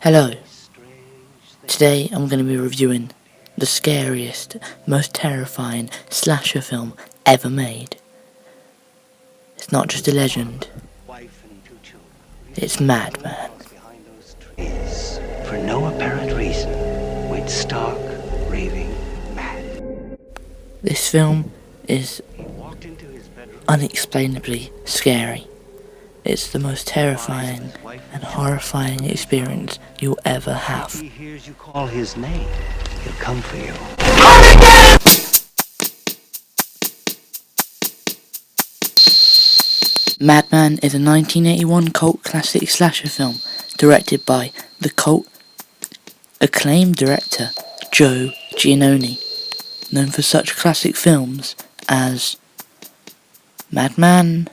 Hello, today I'm going to be reviewing the scariest, most terrifying slasher film ever made. It's not just a legend, it's Madman. For no apparent reason, went stark, raving mad. This film is unexplainably scary. It's the most terrifying and horrifying experience you'll ever have. If he hears you call his name, he'll come for you. Madman is a 1981 cult classic slasher film directed by the cult acclaimed director Joe Giannone, known for such classic films as Madman.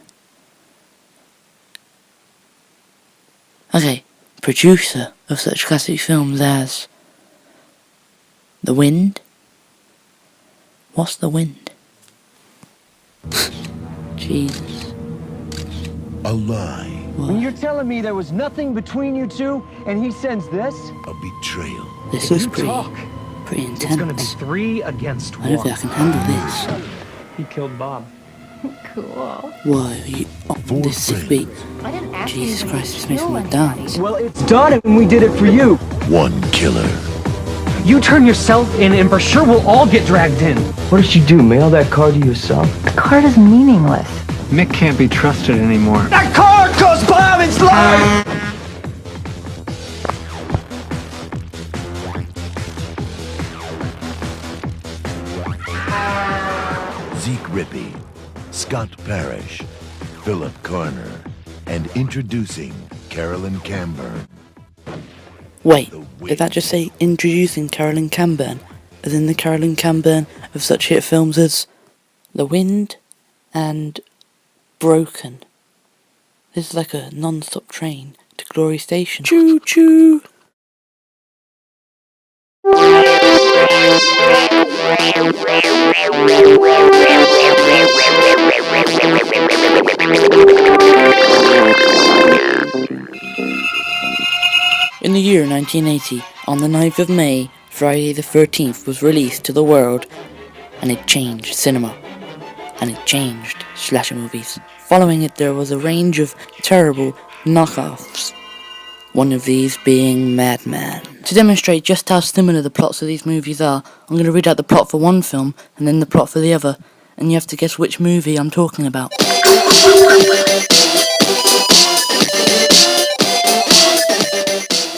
Producer of such classic films as The Wind. What's The Wind? Jesus. A lie. What? And you're telling me there was nothing between you two, and he sends this? A betrayal. This was You talk. pretty It's gonna be intense. 3 against 1. I don't think I can handle this. He killed Bob. Cool. Whoa, you Four this sick friends. beat. I didn't ask Jesus you to Christ, this makes me kill want to die. anybody. Well, it's done, and we did it for you. One killer. You turn yourself in, and for sure we'll all get dragged in. What did you do, mail that card to yourself? The card is meaningless. Mick can't be trusted anymore. That card goes Bob, it's live! Zeke Rippey, Scott Parrish, Philip Corner, and introducing Carolyn Camburn. Wait, did that just say introducing Carolyn Camburn? As in the Carolyn Camburn of such hit films as The Wind and Broken. This is like a non-stop train to Glory Station. Choo choo! In the year 1980, on the 9th of May, Friday the 13th was released to the world, and it changed cinema, and it changed slasher movies. Following it, there was a range of terrible knockoffs, one of these being Madman. To demonstrate just how similar the plots of these movies are, I'm going to read out the plot for one film, and then the plot for the other, and you have to guess which movie I'm talking about.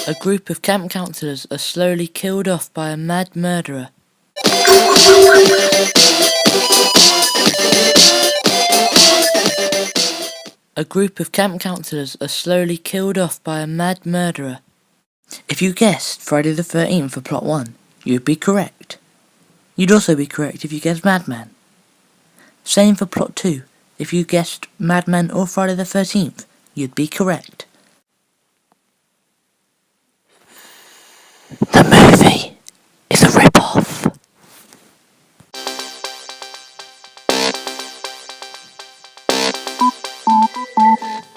A group of camp counselors are slowly killed off by a mad murderer. A group of camp counselors are slowly killed off by a mad murderer. If you guessed Friday the 13th for plot 1, you'd be correct. You'd also be correct if you guessed Madman. Same for plot 2. If you guessed Madman or Friday the 13th, you'd be correct. The movie is a rip-off.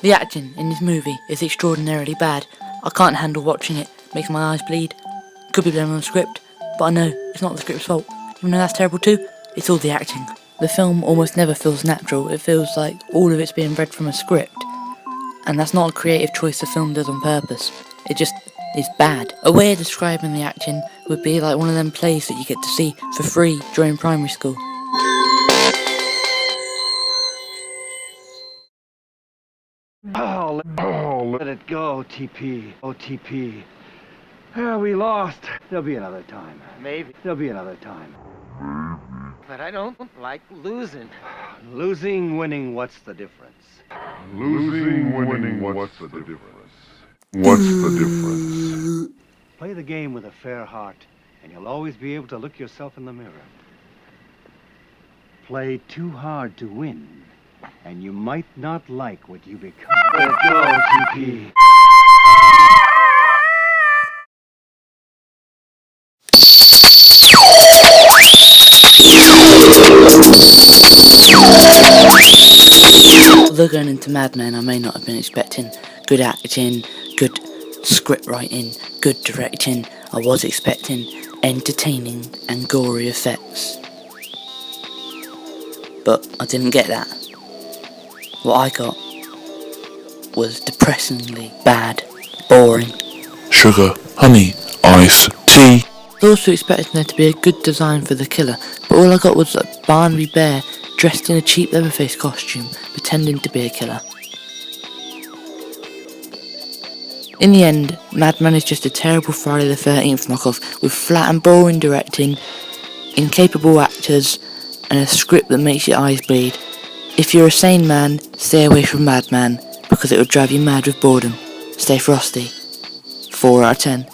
The acting in this movie is extraordinarily bad. I can't handle watching it, makes my eyes bleed. Could be blamed on the script, but I know it's not the script's fault. Even though that's terrible too, it's all the acting. The film almost never feels natural. It feels like all of it's being read from a script. And that's not a creative choice the film does on purpose. It just is bad. A way of describing the acting would be like one of them plays that you get to see for free during primary school. Let it go, TP. Oh, TP. We lost. There'll be another time. Maybe. There'll be another time. But I don't like losing. Losing, winning, what's the difference? Losing, winning, what's the difference? What's the difference? Play the game with a fair heart, and you'll always be able to look yourself in the mirror. Play too hard to win, and you might not like what you become. Let it go, TP. Although going into Madman, I may not have been expecting good acting, good script writing, good directing, I was expecting entertaining and gory effects. But I didn't get that. What I got was depressingly bad, boring. Sugar, honey, ice, tea. I was also expecting there to be a good design for the killer, but all I got was a Barnaby Bear dressed in a cheap Leatherface costume, pretending to be a killer. In the end, Madman is just a terrible Friday the 13th knockoff with flat and boring directing, incapable actors, and a script that makes your eyes bleed. If you're a sane man, stay away from Madman, because it will drive you mad with boredom. Stay frosty. 4 out of 10.